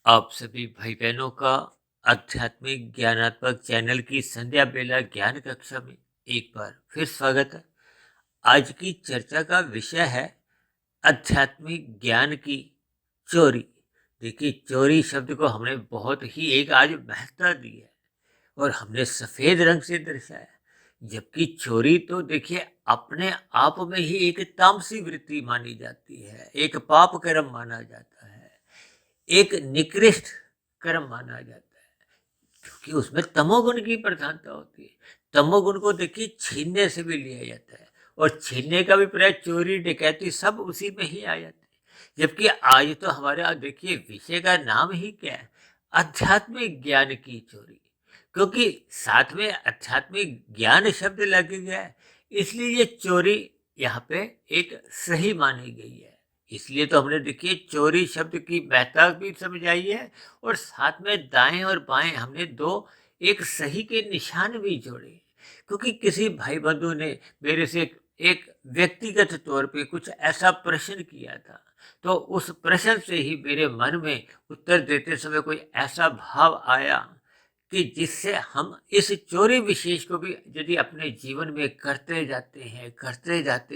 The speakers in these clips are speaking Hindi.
आप सभी भाई बहनों का आध्यात्मिक ज्ञानात्मक चैनल की संध्या बेला ज्ञान कक्षा में एक बार फिर स्वागत है। आज की चर्चा का विषय है आध्यात्मिक ज्ञान की चोरी। देखिए, चोरी शब्द को हमने बहुत ही एक आज महत्ता दी है और हमने सफेद रंग से दर्शाया, जबकि चोरी तो देखिए अपने आप में ही एक तामसी वृत्ति मानी जाती है, एक पाप कर्म माना जाता है, एक निकृष्ट कर्म माना जाता है, क्योंकि उसमें तमोगुण की प्रधानता होती है। तमोगुण को देखिए छीनने से भी लिया जाता है और छीनने का भी प्रयास, चोरी डकैती सब उसी में ही आ जाते हैं। जबकि आज तो हमारे देखिए विषय का नाम ही क्या है, आध्यात्मिक ज्ञान की चोरी, क्योंकि साथ में आध्यात्मिक ज्ञान शब्द लग गया है, इसलिए ये चोरी यहाँ पे एक सही मानी गई है। इसलिए तो हमने देखिए चोरी शब्द की महत्ता भी समझाई है और साथ में दाएं और बाएं हमने दो एक सही के निशान भी जोड़े, क्योंकि किसी भाई बंधु ने मेरे से एक व्यक्तिगत तौर पे कुछ ऐसा प्रश्न किया था, तो उस प्रश्न से ही मेरे मन में उत्तर देते समय कोई ऐसा भाव आया कि जिससे हम इस चोरी विशेष को भी यदि अपने जीवन में करते जाते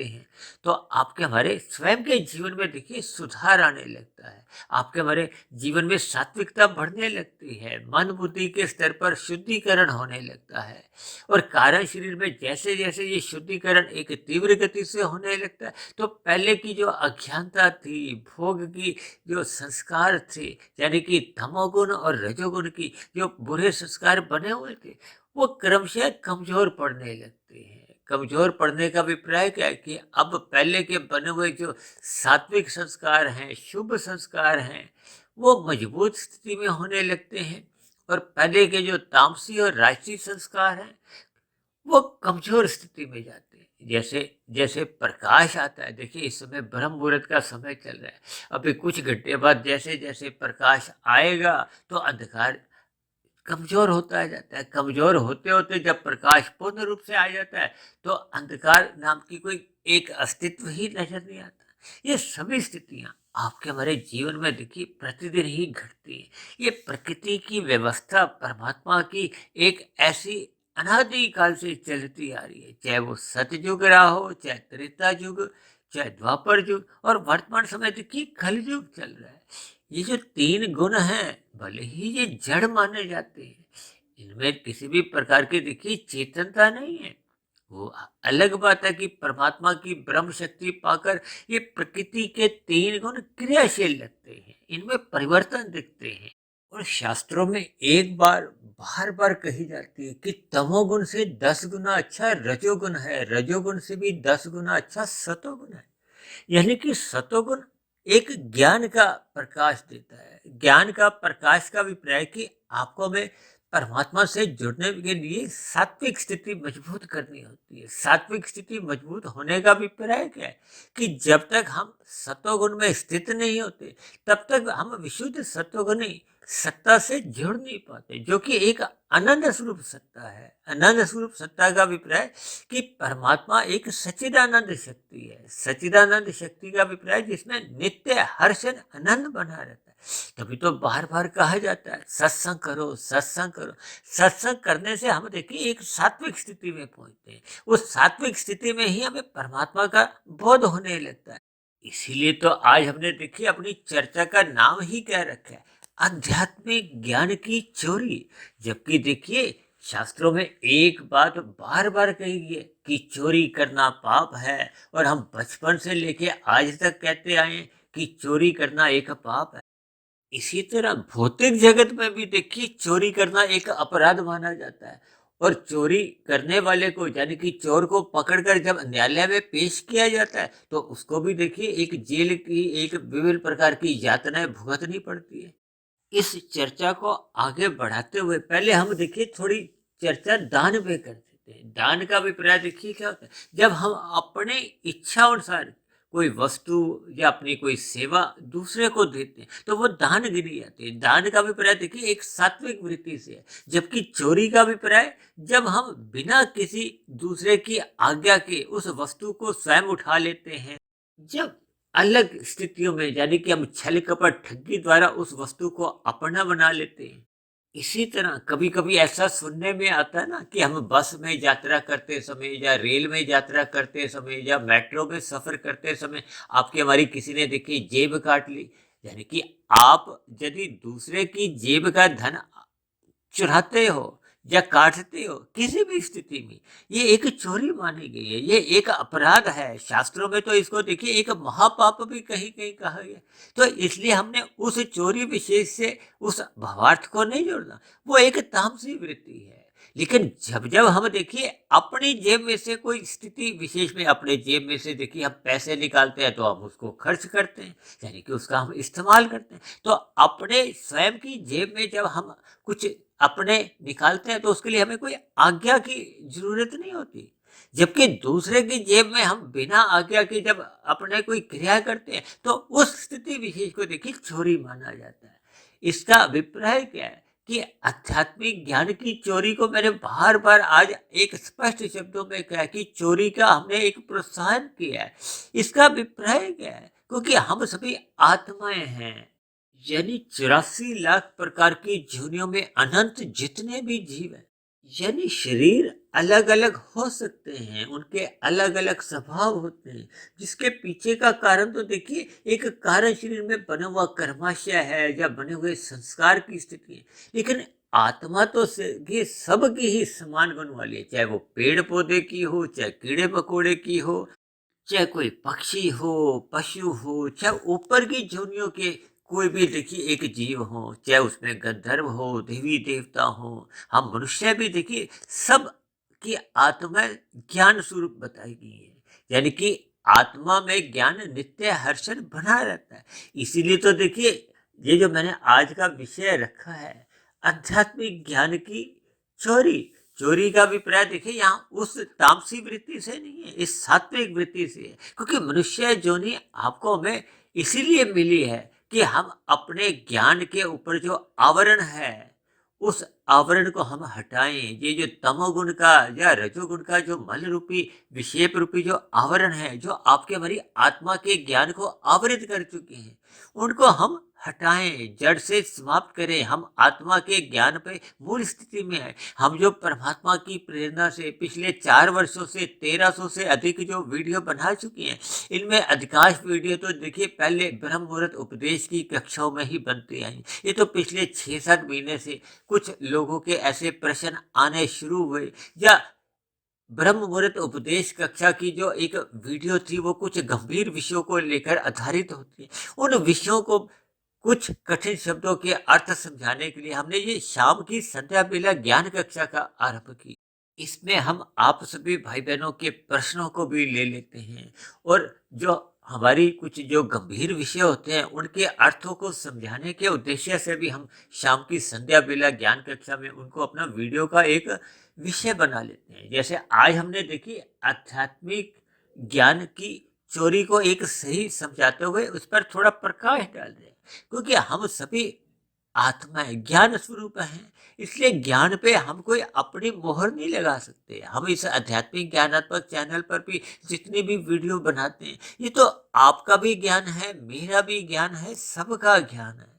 हैं, तो आपके हमारे स्वयं के जीवन में देखिए सुधार आने लगता है। आपके हमारे जीवन में सात्विकता बढ़ने लगती है, मन बुद्धि के स्तर पर शुद्धिकरण होने लगता है और कारण शरीर में जैसे जैसे ये शुद्धिकरण एक तीव्र गति से होने लगता है, तो पहले की जो अज्ञानता थी, भोग की जो संस्कार थे, यानी कि तमोगुण और रजोगुण की जो बुरे संस्कार बने हुए थे, वो क्रमशः कमजोर पड़ने लगते हैं। कमजोर पड़ने का अभिप्राय क्या है कि अब पहले के बने हुए जो सात्विक संस्कार हैं, शुभ संस्कार हैं, वो मजबूत स्थिति में होने लगते हैं और पहले के जो तामसी और राजसी संस्कार हैं, वो कमजोर स्थिति में जाते हैं। जैसे जैसे प्रकाश आता है, देखिए इस समय ब्रह्म मुहूर्त का समय चल रहा है, अभी कुछ घंटे बाद जैसे जैसे प्रकाश आएगा तो अंधकार कमजोर होता जाता है। कमजोर होते होते जब प्रकाश पूर्ण रूप से आ जाता है, तो अंधकार नाम की कोई एक अस्तित्व ही नजर नहीं आता। ये सभी स्थितियां आपके हमारे जीवन में देखिए प्रतिदिन ही घटती हैं। ये प्रकृति की व्यवस्था, परमात्मा की एक ऐसी अनादि काल से चलती आ रही है, चाहे वो सतयुग रहा हो, चाहे त्रेता युग, चाहे द्वापर युग और वर्तमान समय देखिए कल युग चल रहा है। ये जो तीन गुण हैं, भले ही ये जड़ माने जाते हैं, इनमें किसी भी प्रकार की देखिए चेतनता नहीं है। वो अलग बात है कि परमात्मा की ब्रह्म शक्ति पाकर ये प्रकृति के तीन गुण क्रियाशील लगते हैं, इनमें परिवर्तन दिखते हैं। और शास्त्रों में एक बार बार बार कही जाती है कि तमोगुण से 10 गुना अच्छा रजोगुण है, रजोगुण से भी 10 गुना अच्छा सतोगुण है। यानी कि सतोगुण एक ज्ञान का प्रकाश देता है। ज्ञान का प्रकाश का अभिप्राय है कि आपको में परमात्मा से जुड़ने के लिए सात्विक स्थिति मजबूत करनी होती है। सात्विक स्थिति मजबूत होने का अभिप्राय क्या है कि जब तक हम सतोगुण में स्थित नहीं होते, तब तक हम विशुद्ध सतोगुणी सत्ता से जुड़ नहीं पाते, जो कि एक अनंत स्वरूप सत्ता है। अनंत स्वरूप सत्ता का अभिप्राय कि परमात्मा एक सच्चिदानंद शक्ति है। सच्चिदानंद शक्ति का अभिप्राय जिसमें नित्य हर्षण आनंद बना रहता है। तभी तो बार बार कहा जाता है सत्संग करो, सत्संग करो। सत्संग करने से हम देखिए एक सात्विक स्थिति में पहुंचते हैं। उस सात्विक स्थिति में ही हमें परमात्मा का बोध होने लगता है। इसीलिए तो आज हमने देखिए अपनी चर्चा का नाम ही क्या रखा है, आध्यात्मिक ज्ञान की चोरी। जबकि देखिए शास्त्रों में एक बात बार बार कही गई है कि चोरी करना पाप है, और हम बचपन से लेके आज तक कहते आए हैं कि चोरी करना एक पाप है। इसी तरह भौतिक जगत में भी देखिए चोरी करना एक अपराध माना जाता है और चोरी करने वाले को, यानी कि चोर को पकड़कर जब न्यायालय में पेश किया जाता है, तो उसको भी देखिए एक जेल की एक विभिन्न प्रकार की यातनाएं भुगतनी पड़ती है। इस चर्चा को आगे बढ़ाते हुए पहले हम देखिए थोड़ी चर्चा दान पे कर देते हैं। दान का अभिप्राय देखिए क्या होता है, जब हम अपने इच्छा अनुसार कोई वस्तु या अपनी कोई सेवा दूसरे को देते हैं, तो वो दान गिनी जाती है। दान का अभिप्राय देखिए एक सात्विक वृत्ति से है, जबकि चोरी का अभिप्राय जब हम बिना किसी दूसरे की आज्ञा के उस वस्तु को स्वयं उठा लेते हैं, जब अलग स्थितियों में, यानी कि हम छल कपट ठगी द्वारा उस वस्तु को अपना बना लेते हैं। इसी तरह कभी कभी ऐसा सुनने में आता है ना कि हम बस में यात्रा करते समय या रेल में यात्रा करते समय या मेट्रो में सफर करते समय आपकी हमारी किसी ने देखी जेब काट ली, यानी कि आप यदि दूसरे की जेब का धन चुराते हो या काटते हो किसी भी स्थिति में, ये एक चोरी मानी गई है, ये एक अपराध है। शास्त्रों में तो इसको देखिए एक महापाप भी कहीं कहीं कहा गया। तो इसलिए हमने उस चोरी विशेष से उस भावार्थ को नहीं जोड़ना, वो एक तामसी वृत्ति है। लेकिन जब जब हम देखिए अपनी जेब में से कोई स्थिति विशेष में अपने जेब में से देखिए हम पैसे निकालते हैं तो हम उसको खर्च करते हैं, यानी कि उसका हम इस्तेमाल करते हैं। तो अपने स्वयं की जेब में जब हम कुछ अपने निकालते हैं तो उसके लिए हमें कोई आज्ञा की जरूरत नहीं होती। जबकि दूसरे की जेब में हम बिना आज्ञा के जब अपने कोई क्रिया करते हैं तो उस स्थिति विशेष को देखिए चोरी माना जाता है। इसका अभिप्राय क्या है कि आध्यात्मिक ज्ञान की चोरी को मैंने बार बार आज एक स्पष्ट शब्दों में कहा कि चोरी का हमने एक प्रोत्साहन किया है। इसका अभिप्राय क्या है, क्योंकि हम सभी आत्माएं हैं, यानी 84 लाख प्रकार की योनियों में अनंत जितने भी जीव हैं, यानी शरीर अलग अलग हो सकते हैं, उनके अलग अलग स्वभाव होते हैं, जिसके पीछे का कारण तो देखिए एक कारण शरीर में बना हुआ कर्माशय है या बने हुए संस्कार की स्थिति है। लेकिन आत्मा तो ये सब की ही समान गुण वाली है, चाहे वो पेड़ पौधे की हो, चाहे कीड़े मकोड़े की हो, चाहे कोई पक्षी हो, पशु हो, चाहे ऊपर की जोनियों के कोई भी देखिए एक जीव हो, चाहे उसमें गंधर्व हो, देवी देवता हो, हम मनुष्य भी देखिए, सब की आत्मा ज्ञान स्वरूप बताई गई है। यानी कि आत्मा में ज्ञान नित्य हर्षण बना रहता है। इसीलिए तो देखिए ये जो मैंने आज का विषय रखा है, आध्यात्मिक ज्ञान की चोरी। चोरी का अभिप्राय देखिए यहाँ उस तामसी वृत्ति से नहीं है, इस सात्विक वृत्ति से है। क्योंकि मनुष्य जोनि आपको हमें इसीलिए मिली है कि हम अपने ज्ञान के ऊपर जो आवरण है उस आवरण को हम हटाएं। ये जो तमोगुण का या रजोगुण का जो मल रूपी विक्षेप रूपी जो आवरण है, जो आपके हमारी आत्मा के ज्ञान को आवृत कर चुके हैं, उनको हम हटाएं, जड़ से समाप्त करें। हम आत्मा के ज्ञान पे मूल स्थिति में है। हम जो परमात्मा की प्रेरणा से पिछले 4 वर्षों से 1300 से अधिक जो वीडियो बना चुके हैं, इनमें अधिकांश वीडियो तो देखिए पहले ब्रह्म मुहूर्त उपदेश की कक्षाओं में ही बनती आई। ये तो पिछले 6-7 महीने से कुछ लोगों के ऐसे प्रश्न आने शुरू हुए, या ब्रह्म मुहूर्त उपदेश कक्षा की जो एक वीडियो थी वो कुछ गंभीर विषयों को लेकर आधारित होती है। उन विषयों को कुछ कठिन शब्दों के अर्थ समझाने के लिए हमने ये शाम की संध्या बेला ज्ञान कक्षा का आरंभ की। इसमें हम आप सभी भाई बहनों के प्रश्नों को भी ले लेते हैं, और जो हमारी कुछ जो गंभीर विषय होते हैं उनके अर्थों को समझाने के उद्देश्य से भी हम शाम की संध्या बेला ज्ञान कक्षा में उनको अपना वीडियो का एक विषय बना लेते हैं। जैसे आज हमने देखी आध्यात्मिक ज्ञान की चोरी को एक सही समझाते हुए उस पर थोड़ा प्रकाश डाल रहे हैं, क्योंकि हम सभी आत्माएं ज्ञान स्वरूप हैं। इसलिए ज्ञान पे हम कोई अपनी मोहर नहीं लगा सकते। हम इस आध्यात्मिक ज्ञानात्मक चैनल पर भी जितनी भी वीडियो बनाते हैं, ये तो आपका भी ज्ञान है, मेरा भी ज्ञान है, सबका ज्ञान है।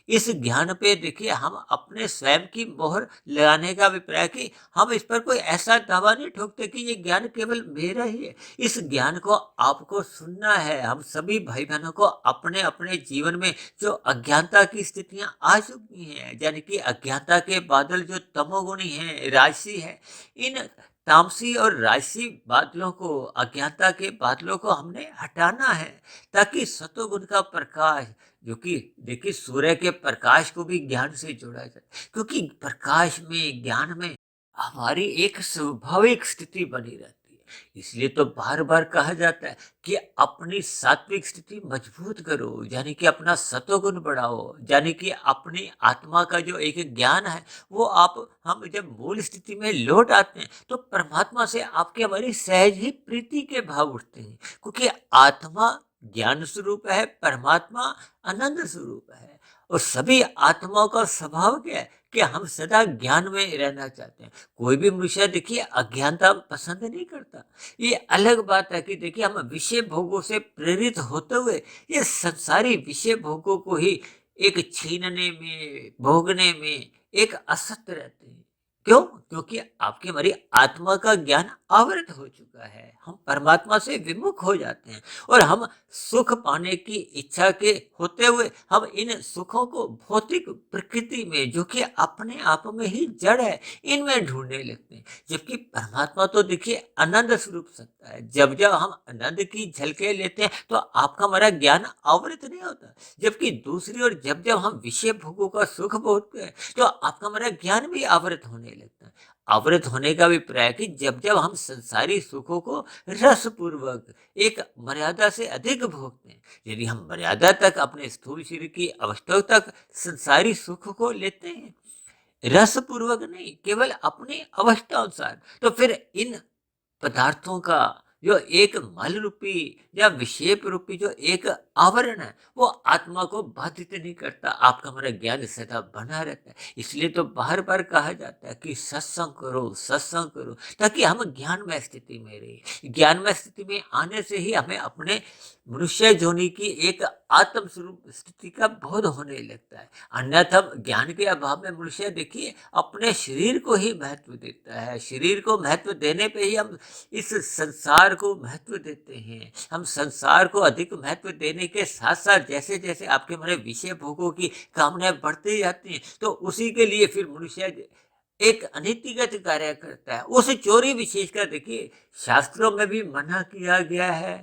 इस ज्ञान पे देखिए हम अपने स्वयं की मोहर लगाने का अभिप्राय कि हम इस पर कोई ऐसा दावा नहीं ठोकते कि ये ज्ञान केवल मेरा ही है। इस ज्ञान को आपको सुनना है। हम सभी भाई बहनों को अपने अपने जीवन में जो अज्ञानता की स्थितियां आ चुकी हैं, यानी कि अज्ञानता के बादल जो तमोगुणी हैं, राजसी है, इन तामसी और राजसी बादलों को, अज्ञानता के बादलों को हमने हटाना है, ताकि सतोगुण का प्रकाश, जो कि देखिए सूर्य के प्रकाश को भी ज्ञान से जोड़ा जाए, क्योंकि प्रकाश में, ज्ञान में हमारी एक स्वाभाविक स्थिति बनी रहती है। इसलिए तो बार बार कहा जाता है कि अपनी सात्विक स्थिति मजबूत करो, यानी कि अपना सतोगुण बढ़ाओ, यानी कि अपनी आत्मा का जो एक ज्ञान है वो आप, हम जब मूल स्थिति में लौट आते हैं तो परमात्मा से आपके हमारी सहज ही प्रीति के भाव उठते हैं, क्योंकि आत्मा ज्ञान स्वरूप है, परमात्मा आनंद स्वरूप है। और सभी आत्माओं का स्वभाव क्या है कि हम सदा ज्ञान में रहना चाहते हैं। कोई भी मनुष्य देखिए अज्ञानता पसंद नहीं करता। ये अलग बात है कि देखिए हम विषय भोगों से प्रेरित होते हुए ये संसारी विषय भोगों को ही एक छीनने में, भोगने में एक असक्त रहते हैं। क्यों? क्योंकि आपकी हमारी आत्मा का ज्ञान आवृत हो चुका है। हम परमात्मा से विमुख हो जाते हैं और हम सुख पाने की इच्छा के होते हुए हम इन सुखों को भौतिक प्रकृति में, जो कि अपने आप में ही जड़ है, इनमें ढूंढने लगते हैं। जबकि परमात्मा तो देखिए आनंद स्वरूप सत्ता है। जब जब हम आनंद की झलके लेते हैं तो आपका हमारा ज्ञान आवृत नहीं होता। जबकि दूसरी ओर जब जब हम विषय भोगों का सुख भोगते हैं तो आपका हमारा ज्ञान भी आवृत होने लगता है। आवृत होने का अभिप्राय है कि जब जब हम संसारी सुखों को रस पूर्वक एक मर्यादा से अधिक भोगते हैं, यदि हम मर्यादा तक अपने स्थूल शरीर की अवस्था तक संसारी सुख को लेते हैं, रस पूर्वक नहीं, केवल अपनी अवस्था अनुसार, तो फिर इन पदार्थों का जो एक मल रूपी या विक्षेप रूपी जो एक आवरण है, वो आत्मा को बाधित नहीं करता। आपका हमारा ज्ञान सदा बना रहता है। इसलिए तो बार बार कहा जाता है कि सत्संग करो, ताकि हम ज्ञानमय स्थिति में रहे। ज्ञानमय स्थिति में आने से ही हमें अपने मनुष्य जोनि की एक आत्म स्वरूप स्थिति का बोध होने लगता है। अन्यथा ज्ञान के अभाव में मनुष्य देखिए अपने शरीर को ही महत्व देता है। शरीर को महत्व देने पे ही हम इस संसार को महत्व देते हैं। हम संसार को अधिक महत्व देने के साथ साथ जैसे जैसे आपके हमारे विषय भोगों की कामनाएं बढ़ती जाती हैं, तो उसी के लिए फिर मनुष्य एक अनीतिगत कार्य करता है। उस चोरी विशेषकर देखिए शास्त्रों में भी मना किया गया है,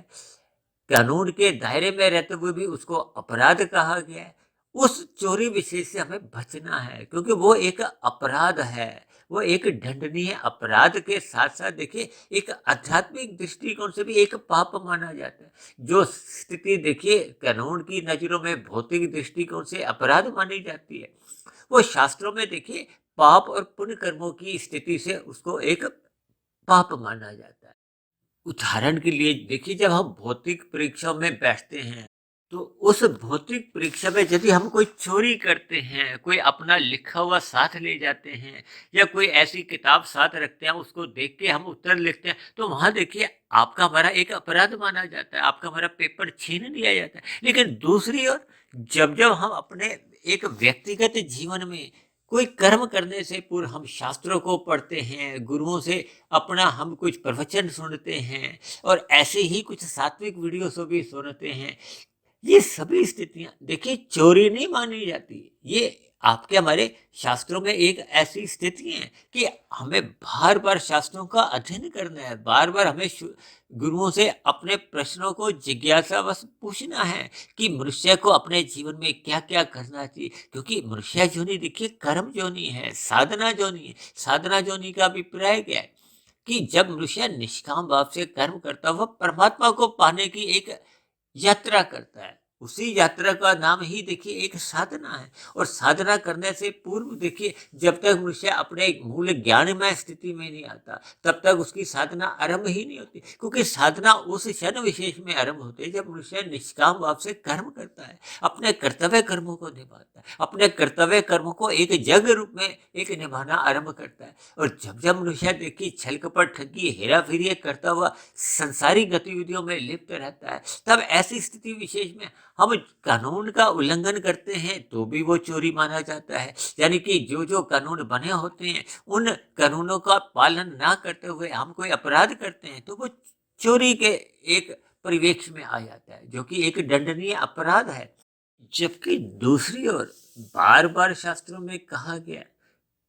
कानून के दायरे में रहते हुए भी उसको अपराध कहा गया है। उस चोरी विशेष से हमें बचना है, क्योंकि वो एक अपराध है। वो एक दंडनीय अपराध के साथ साथ देखिए एक आध्यात्मिक दृष्टिकोण से भी एक पाप माना जाता है। जो स्थिति देखिए कानून की नजरों में भौतिक दृष्टिकोण से अपराध मानी जाती है, वो शास्त्रों में देखिए पाप और पुण्य कर्मों की स्थिति से उसको एक पाप माना जाता है। उदाहरण के लिए देखिए जब हम भौतिक परीक्षा में बैठते हैं, तो उस भौतिक परीक्षा में यदि हम कोई चोरी करते हैं, कोई अपना लिखा हुआ साथ ले जाते हैं या कोई ऐसी किताब साथ रखते हैं, उसको देख के हम उत्तर लिखते हैं, तो वहां देखिए आपका हमारा एक अपराध माना जाता है, आपका हमारा पेपर छीन लिया जाता है। लेकिन दूसरी ओर जब जब हम अपने एक व्यक्तिगत जीवन में कोई कर्म करने से पूर्व हम शास्त्रों को पढ़ते हैं, गुरुओं से अपना हम कुछ प्रवचन सुनते हैं और ऐसे ही कुछ सात्विक वीडियोस भी सुनते हैं, ये सभी स्थितियां देखिए चोरी नहीं मानी जाती। ये आपके हमारे शास्त्रों में एक ऐसी स्थिति है कि हमें बार बार शास्त्रों का अध्ययन करना है, बार बार हमें गुरुओं से अपने प्रश्नों को जिज्ञासावश पूछना है कि मनुष्य को अपने जीवन में क्या क्या करना चाहिए। क्योंकि मनुष्य जोनि देखिए कर्म जोनि है, साधना जोनि है। साधना जोनि का अभिप्राय क्या है कि जब मनुष्य निष्काम भाव से कर्म करता है, वह परमात्मा को पाने की एक यात्रा करता है। उसी यात्रा का नाम ही देखिए एक साधना है। और साधना करने से पूर्व देखिए जब तक मनुष्य अपने एक मूल ज्ञानमय स्थिति में नहीं आता, तब तक उसकी साधना आरंभ ही नहीं होती। क्योंकि साधना उस क्षण विशेष में आरंभ होती है जब मनुष्य निष्काम भाव से कर्म करता है, अपने कर्तव्य कर्मों को निभाता है, अपने कर्तव्य कर्मों को एक जग रूप में एक निभाना आरंभ करता है। और जब जब मनुष्य देखिए छल कपट ठगी हेरा फेरी करता हुआ संसारी गतिविधियों में लिप्त रहता है, तब ऐसी स्थिति विशेष में हम कानून का उल्लंघन करते हैं तो भी वो चोरी माना जाता है। यानी कि जो जो कानून बने होते हैं उन कानूनों का पालन ना करते हुए हम कोई अपराध करते हैं, तो वो चोरी के एक परिवेश में आ जाता है, जो कि एक दंडनीय अपराध है। जबकि दूसरी ओर बार बार शास्त्रों में कहा गया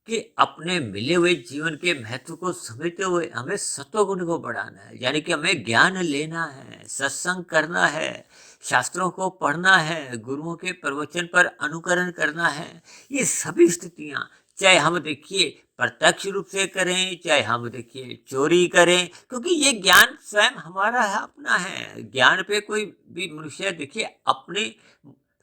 कि अपने मिले हुए जीवन के महत्व को समझते हुए हमें सत्वगुण को बढ़ाना है। यानी कि हमें ज्ञान लेना है, सत्संग करना है, शास्त्रों को पढ़ना है, गुरुओं के प्रवचन पर अनुकरण करना है। ये सभी स्थितियां चाहे हम देखिए प्रत्यक्ष रूप से करें, चाहे हम देखिए चोरी करें, क्योंकि ये ज्ञान स्वयं हमारा है, अपना है। ज्ञान पे कोई भी मनुष्य देखिए अपने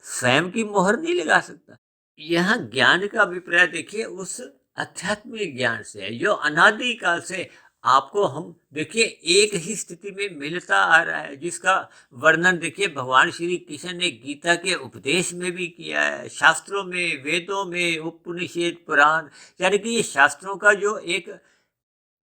स्वयं की मोहर नहीं लगा सकता। यहाँ ज्ञान का अभिप्राय देखिए उस आध्यात्मिक ज्ञान से है जो अनादि काल से आपको हम देखिए एक ही स्थिति में मिलता आ रहा है, जिसका वर्णन देखिए भगवान श्री कृष्ण ने गीता के उपदेश में भी किया है, शास्त्रों में, वेदों में, उपनिषद, पुराण, यानी कि ये शास्त्रों का जो एक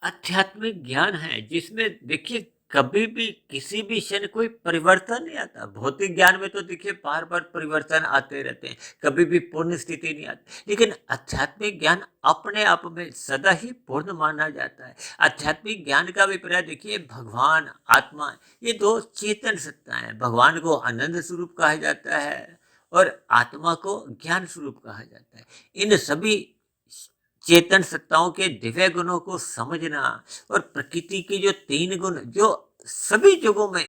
आध्यात्मिक ज्ञान है, जिसमें देखिए कभी भी किसी भी क्षण कोई परिवर्तन नहीं आता। भौतिक ज्ञान में तो देखिए बार बार परिवर्तन आते रहते हैं, कभी भी पूर्ण स्थिति नहीं आती, लेकिन आध्यात्मिक ज्ञान अपने आप में सदा ही पूर्ण माना जाता है। आध्यात्मिक ज्ञान का अभिप्राय देखिए भगवान, आत्मा, ये दो चेतन सत्ता है। भगवान को आनंद स्वरूप कहा जाता है और आत्मा को ज्ञान स्वरूप कहा जाता है। इन सभी चेतन सत्ताओं के दिव्य गुणों को समझना और प्रकृति के जो तीन गुण जो सभी जगहों में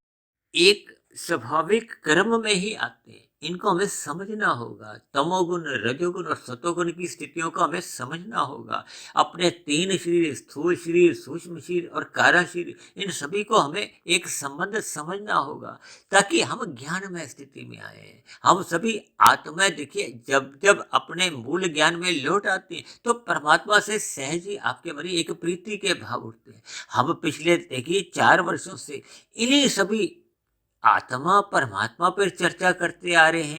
एक स्वाभाविक क्रम में ही आते हैं, इनको हमें समझना होगा। तमोगुण, रजोगुण और सतोगुण की स्थितियों को हमें समझना होगा। अपने तीन शरीर, स्थूल शरीर, सूक्ष्म शरीर और कारण शरीर, इन सभी को हमें एक संबंध समझना होगा, ताकि हम ज्ञानमय स्थिति में आए। हम सभी आत्माएं देखिए जब जब अपने मूल ज्ञान में लौट आती हैं, तो परमात्मा से सहज ही आपके मन में एक प्रीति के भाव उठते हैं। हम पिछले देखिए 4 वर्षों से इन्हीं सभी आत्मा परमात्मा पर चर्चा करते आ रहे हैं।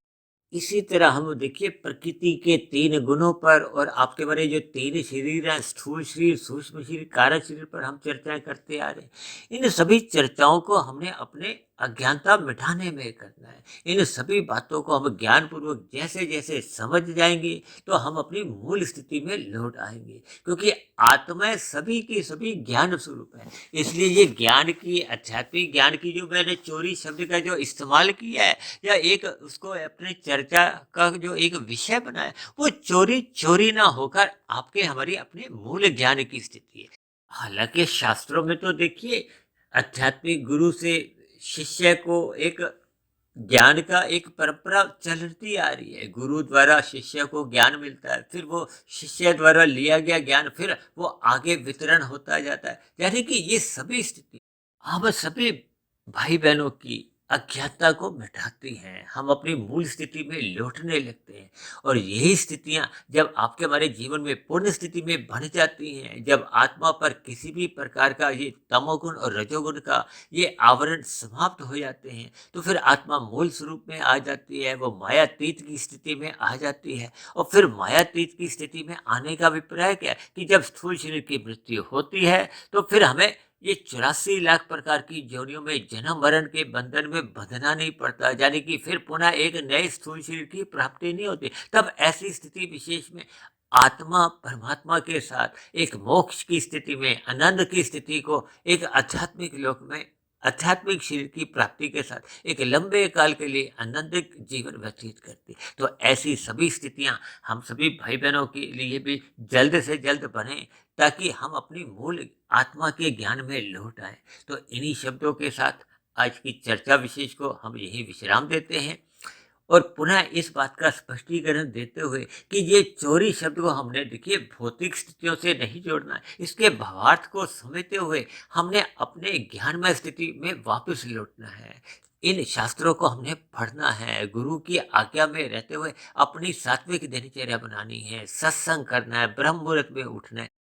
इसी तरह हम देखिए प्रकृति के तीन गुणों पर और आपके बारे जो तीन शरीर हैं, स्थूल शरीर, सूक्ष्म शरीर, कारण शरीर पर हम चर्चाएं करते आ रहे हैं। इन सभी चर्चाओं को हमने अपने अज्ञानता मिटाने में करना है। इन सभी बातों को हम ज्ञान पूर्वक जैसे जैसे समझ जाएंगे, तो हम अपनी मूल स्थिति में लौट आएंगे, क्योंकि आत्माएं सभी की सभी ज्ञान स्वरूप है। इसलिए ये ज्ञान की, आध्यात्मिक ज्ञान की जो मैंने चोरी शब्द का जो इस्तेमाल किया है, या एक उसको अपने चर्चा का जो एक विषय बनाया, वो चोरी चोरी ना होकर आपके हमारी अपने मूल ज्ञान की स्थिति है। हालांकि शास्त्रों में तो देखिए आध्यात्मिक गुरु से शिष्य को एक ज्ञान का एक परंपरा चलती आ रही है। गुरु द्वारा शिष्य को ज्ञान मिलता है, फिर वो शिष्य द्वारा लिया गया ज्ञान फिर वो आगे वितरण होता जाता है। यानी कि ये सभी स्थिति हम सभी भाई बहनों की अज्ञानता को मिटाती हैं, हम अपनी मूल स्थिति में लौटने लगते हैं। और यही स्थितियां जब आपके हमारे जीवन में पूर्ण स्थिति में बन जाती हैं, जब आत्मा पर किसी भी प्रकार का ये तमोगुण और रजोगुण का ये आवरण समाप्त हो जाते हैं, तो फिर आत्मा मूल स्वरूप में आ जाती है, वो मायातीत की स्थिति में आ जाती है। और फिर मायातीत की स्थिति में आने का अभिप्राय क्या है कि जब स्थूल शरीर की मृत्यु होती है, तो फिर हमें ये 84 लाख प्रकार की जोनियों में जन्म मरण के बंधन में बंधना नहीं पड़ता, यानी कि फिर पुनः एक नए स्थूल शरीर की प्राप्ति नहीं होती। तब ऐसी स्थिति विशेष में आत्मा परमात्मा के साथ एक मोक्ष की स्थिति में, आनंद की स्थिति को, एक आध्यात्मिक लोक में आध्यात्मिक शरीर की प्राप्ति के साथ एक लंबे काल के लिए आनंदित जीवन व्यतीत करती। तो ऐसी सभी स्थितियां हम सभी भाई बहनों के लिए भी जल्द से जल्द बने, ताकि हम अपनी मूल आत्मा के ज्ञान में लौट आए। तो इन्हीं शब्दों के साथ आज की चर्चा विशेष को हम यही विश्राम देते हैं, और पुनः इस बात का स्पष्टीकरण देते हुए कि ये चोरी शब्द को हमने देखिए भौतिक स्थितियों से नहीं जोड़ना है, इसके भावार्थ को समझते हुए हमने अपने ज्ञानमय स्थिति में वापस लौटना है। इन शास्त्रों को हमने पढ़ना है, गुरु की आज्ञा में रहते हुए अपनी सात्विक दिनचर्या बनानी है, सत्संग करना है, ब्रह्म मुहूर्त में उठना है।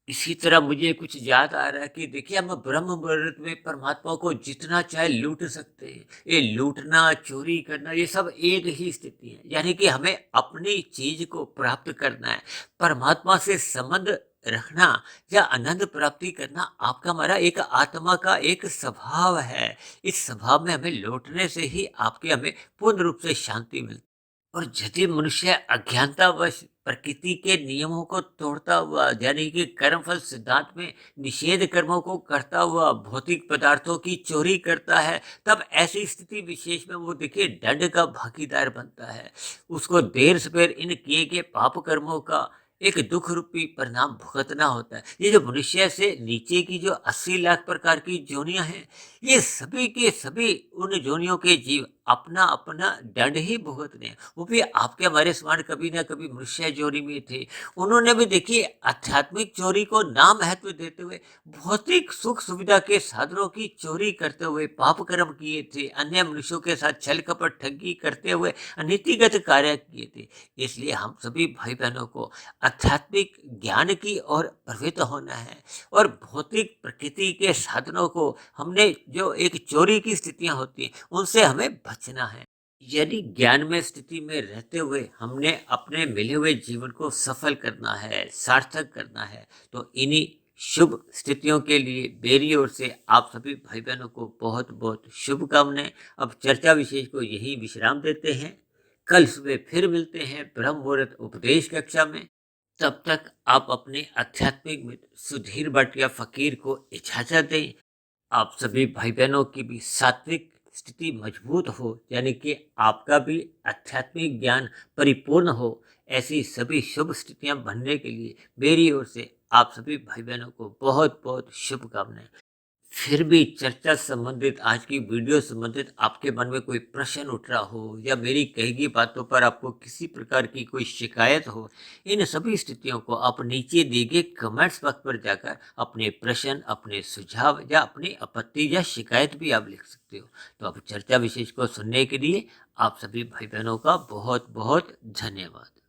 इसी तरह मुझे कुछ याद आ रहा है कि देखिए हम ब्रह्म मुहूर्त में परमात्मा को जितना चाहे लूट सकते हैं। ये लूटना, चोरी करना, ये सब एक ही स्थिति है, यानी कि हमें अपनी चीज को प्राप्त करना है। परमात्मा से संबंध रखना या आनंद प्राप्ति करना आपका हमारा एक आत्मा का एक स्वभाव है। इस स्वभाव में हमें लौटने से ही आपके हमें पूर्ण रूप से शांति मिलती है। और यदि मनुष्य अज्ञानतावश प्रकृति के नियमों को तोड़ता हुआ, यानी कि कर्मफल सिद्धांत में निषेध कर्मों को करता हुआ भौतिक पदार्थों की चोरी करता है, तब ऐसी स्थिति विशेष में वो देखिए दंड का भागीदार बनता है। उसको देर सवेर इन किए गए पाप कर्मों का एक दुख रूपी परिणाम भुगतना होता है। ये जो मनुष्य से नीचे की जो 80 लाख प्रकार की जोनियां हैं, ये सभी के सभी उन जोनियों के जीव अपना अपना दंड ही भुगत रहे हैं। वो भी आपके हमारे समान कभी ना कभी मनुष्य चोरी में थे। उन्होंने भी देखिए आध्यात्मिक चोरी को ना महत्व देते हुए भौतिक सुख सुविधा के साधनों की चोरी करते हुए पाप कर्म किए थे, अन्य मनुष्यों के साथ छल कपट ठगी करते हुए नीतिगत कार्य किए थे। इसलिए हम सभी भाई बहनों को आध्यात्मिक ज्ञान की ओर प्रवृत्त होना है और भौतिक प्रकृति के साधनों को हमने जो एक चोरी की स्थितियां होती हैं उनसे हमें बचना है। यदि ज्ञान में स्थिति में रहते हुए हमने अपने मिले हुए जीवन को सफल करना है, सार्थक करना है, तो इन्हीं शुभ स्थितियों के लिए मेरी ओर से आप सभी भाई बहनों को बहुत बहुत शुभकामनाएं। अब चर्चा विशेष को यही विश्राम देते हैं। कल सुबह फिर मिलते हैं ब्रह्म मुहूर्त उपदेश कक्षा में। तब तक आप अपने आध्यात्मिक मित्र सुधीर भाटिया फकीर को इजाजत दें। आप सभी भाई बहनों की भी सात्विक स्थिति मजबूत हो, यानी कि आपका भी आध्यात्मिक ज्ञान परिपूर्ण हो, ऐसी सभी शुभ स्थितियां बनने के लिए मेरी ओर से आप सभी भाई बहनों को बहुत बहुत शुभकामनाएं। फिर भी चर्चा संबंधित आज की वीडियो संबंधित आपके मन में कोई प्रश्न उठ रहा हो या मेरी कही गई बातों पर आपको किसी प्रकार की कोई शिकायत हो, इन सभी स्थितियों को आप नीचे दिए गए कमेंट्स बॉक्स पर जाकर अपने प्रश्न, अपने सुझाव या अपनी आपत्ति या शिकायत भी आप लिख सकते हो। तो अब चर्चा विशेष को सुनने के लिए आप सभी भाई बहनों का बहुत बहुत धन्यवाद।